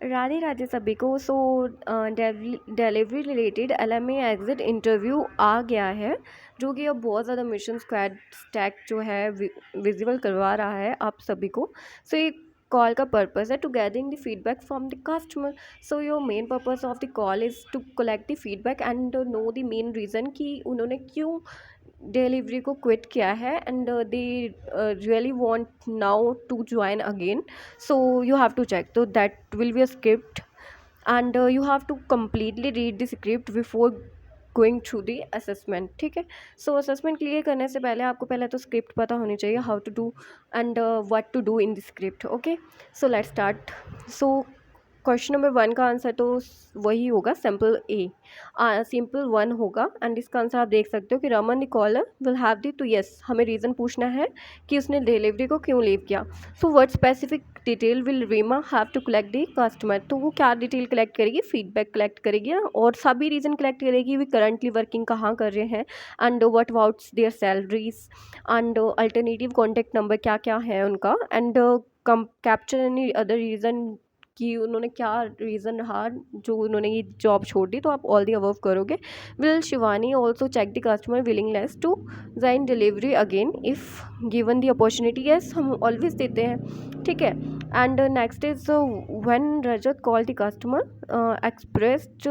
राधे राधे सभी को। So delivery related LMA exit interview आ गया है, जो कि अब बहुत ज़्यादा मिशन स्क्वाड स्टैक जो है विजिबल करवा रहा है आप सभी को। सो ये कॉल का पर्पस है to gathering the feedback from the customer. So your main purpose of the call is to collect the feedback and know the main reason कि उन्होंने क्यों डिलीवरी को क्विट किया है and they really want now to join again. So you have to check, so that will be a script and you have to completely read the script before going through the assessment, ठीक है। सो assessment clear करने से पहले आपको पहले तो script पता होनी चाहिए, how to do and what to do in the script. Okay, so let's start. So question number 1 का आंसर तो वही होगा, सिंपल ए, सिंपल 1 होगा। एंड इसका आंसर आप देख सकते हो कि Raman the caller will have the, तो यस हमें रीज़न पूछना है कि उसने डिलीवरी को क्यों लीव किया। So what specific detail will Reema have to collect the customer, तो वो क्या डिटेल कलेक्ट करेगी, फीडबैक कलेक्ट करेगी और सभी रीज़न कलेक्ट करेगी, वी करंटली वर्किंग कहाँ कर रहे हैं and what abouts their salaries and alternative contact number क्या क्या है उनका and capture any other reason कि उन्होंने क्या रीज़न रहा जो उन्होंने ये जॉब छोड़ दी, तो आप ऑल दी अबव करोगे। Will Shivani also check the customer willingness to join delivery again if given the opportunity, yes हम ऑलवेज देते हैं, ठीक है। And next is when Rajat call the customer expressed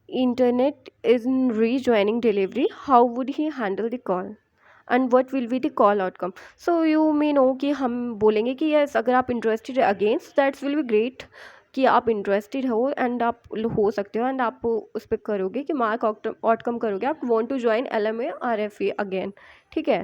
internet is in rejoining delivery, how would he handle the call and what will be the call outcome? So you may know कि हम बोलेंगे कि yes अगर आप interested है again, so that will be great कि आप interested हो एंड आप हो सकते हो एंड आप उस पर करोगे कि मार्क आउटकम करोगे, आप want to join LMA RFA again, ठीक है।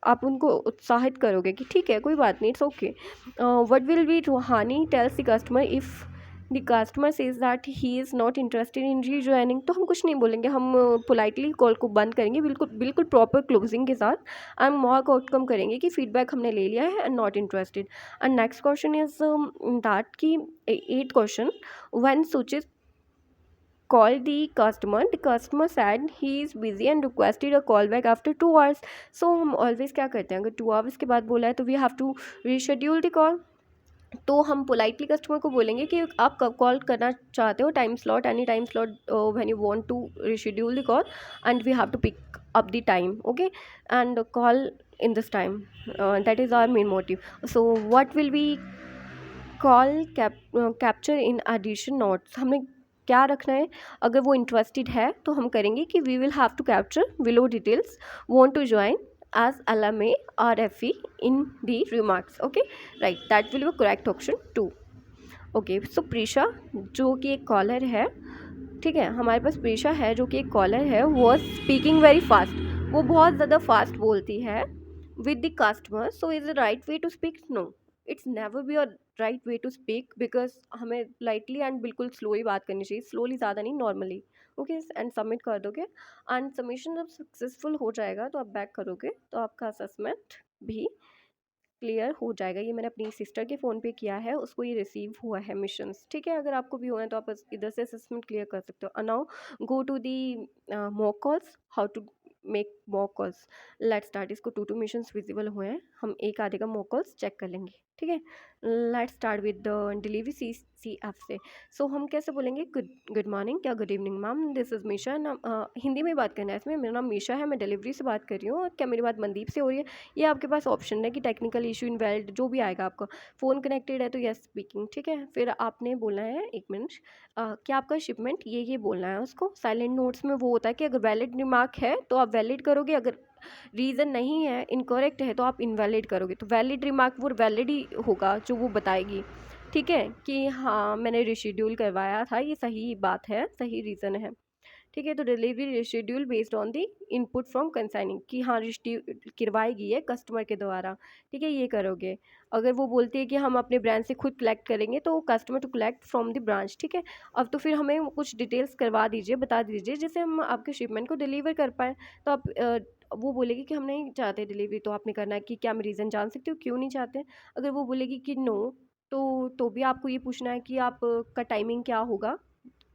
आप उनको उत्साहित करोगे कि ठीक है कोई बात नहीं, it's okay. What will be Ruhani tells the customer if the customer says that he is not interested in rejoining, तो हम कुछ नहीं बोलेंगे, हम पोलाइटली कॉल को बंद करेंगे, बिल्कुल बिल्कुल प्रॉपर क्लोजिंग के साथ एंड मार्क आउटकम करेंगे कि फीडबैक हमने ले लिया है and not interested. And next question is that कि 8th क्वेश्चन, व्हेन सुचित called the customer said he is busy and requested a call back after 2 hours। so हम ऑलवेज क्या करते हैं, अगर 2 hours के बाद बोला है तो we have to reschedule the call, तो हम पोलाइटली कस्टमर को बोलेंगे कि आप कब कॉल करना चाहते हो, time slot, any time slot when you want to reschedule the call and we have to pick up the time, okay and call in this time, that is our main motive. So what will be call capture in addition notes, हमें क्या रखना है, अगर वो interested है तो हम करेंगे कि we will have to capture below details want to join as LMA RFE in the remarks, okay right, that will be correct option 2। okay so Prisha जो कि एक कॉलर है, ठीक है, हमारे पास प्रीशा है जो कि एक कॉलर है, वो स्पीकिंग वेरी फास्ट, वो बहुत ज़्यादा फास्ट बोलती है with the customer, so is the right way to speak, no it's never be a right way to speak because हमें lightly and बिल्कुल स्लो ही बात करनी चाहिए, स्लोली ज़्यादा नहीं, नॉर्मली। ओके एंड सबमिट कर दोगे एंड सबमिशन जब सक्सेसफुल हो जाएगा तो आप बैक करोगे तो आपका असेसमेंट भी क्लियर हो जाएगा। ये मैंने अपनी सिस्टर के फ़ोन पे किया है, उसको ये रिसीव हुआ है मिशंस, ठीक है। अगर आपको भी हुआ है तो आप इधर से असेसमेंट क्लियर कर सकते हो। Now go to the mock calls, how to make mock calls. Let's start, इसको 2 मिशंस विजिबल हुए हैं, हम एक आधे का मॉक कॉल्स चेक कर लेंगे, ठीक है। Let's start with the delivery CF से। सो हम कैसे बोलेंगे, गुड गुड मॉर्निंग या good evening ma'am, this is Misha ना, हिंदी में बात करना है इसमें, मेरा नाम मीशा है, मैं डिलीवरी से बात कर रही हूँ, और क्या मेरी बात मनदीप से हो रही है। ये आपके पास ऑप्शन है कि टेक्निकल इशू इनवैलिड जो भी आएगा आपका, फ़ोन कनेक्टेड है तो यस स्पीकिंग, ठीक है। फिर आपने बोलना है 1 मिनट, क्या आपका शिपमेंट ये बोलना है उसको। साइलेंट नोट्स में वो होता है कि अगर वैलिड रिमार्क है तो आप वैलिड करोगे, अगर रीज़न नहीं है, इनकरेक्ट है, तो आप इनवैलिड करोगे। तो वैलिड रिमार्क वो वैलिड ही होगा जो वो बताएगी, ठीक है, कि हाँ मैंने रिशेड्यूल करवाया था, ये सही बात है, सही रीज़न है, ठीक है। तो delivery reschedule based on the input from consigning, कि हाँ करवाएगी है कस्टमर के द्वारा, ठीक है, ये करोगे। अगर वो बोलती है कि हम अपने ब्रांच से खुद कलेक्ट करेंगे तो customer to collect from the branch, ठीक है। अब तो फिर हमें कुछ डिटेल्स करवा दीजिए, बता दीजिए, जिससे हम आपके शिपमेंट को डिलीवर कर पाएँ। तो आप वो बोलेगी कि हम नहीं चाहते डिलीवरी, तो आपने करना है कि क्या मैं रीज़न जान सकती हूँ क्यों नहीं चाहते। अगर वो बोलेगी कि नो, तो भी आपको ये पूछना है कि आप का टाइमिंग क्या होगा,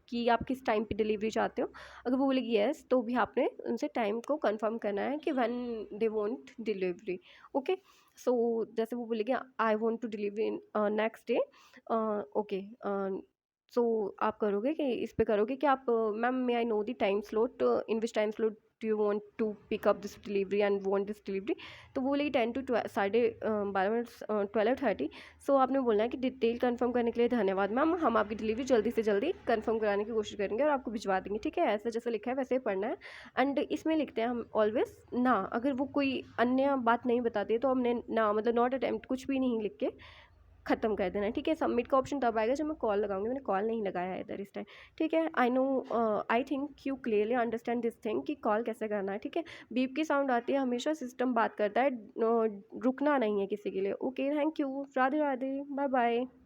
कि आप किस टाइम पे डिलीवरी चाहते हो। अगर वो बोलेगी येस, तो भी आपने उनसे टाइम को कंफर्म करना है कि when they want delivery. Okay, so जैसे वो बोलेगी I want to delivery in next day, okay, so आप करोगे कि इस पे करोगे कि आप ma'am may I know the time slot, in which time slot do you want to pick up this delivery and want this delivery. तो वो बोलेगी 10 to 12:30, 12:30। सो आपने बोलना है कि डिटेल कंफर्म करने के लिए धन्यवाद मैम, हम आपकी डिलीवरी जल्दी से जल्दी कंफर्म कराने की कोशिश करेंगे और आपको भिजवा देंगे। ठीक है, ऐसा जैसे लिखा है वैसे ही पढ़ना है। एंड इसमें लिखते हैं हम ऑलवेज ना, अगर वो कोई अन्य बात नहीं बताते तो हमने ना मतलब नॉट अटेम्प्ट कुछ भी नहीं लिख के ख़त्म कर देना है। ठीक है, सबमिट का ऑप्शन तब आएगा जब मैं कॉल लगाऊंगी, मैंने कॉल नहीं लगाया है इधर इस टाइम। ठीक है, I know, I think you clearly understand this thing कि कॉल कैसे करना है। ठीक है, बीप की साउंड आती है, हमेशा सिस्टम बात करता है, रुकना नहीं है किसी के लिए। Okay, thank you, Radhe Radhe, bye bye.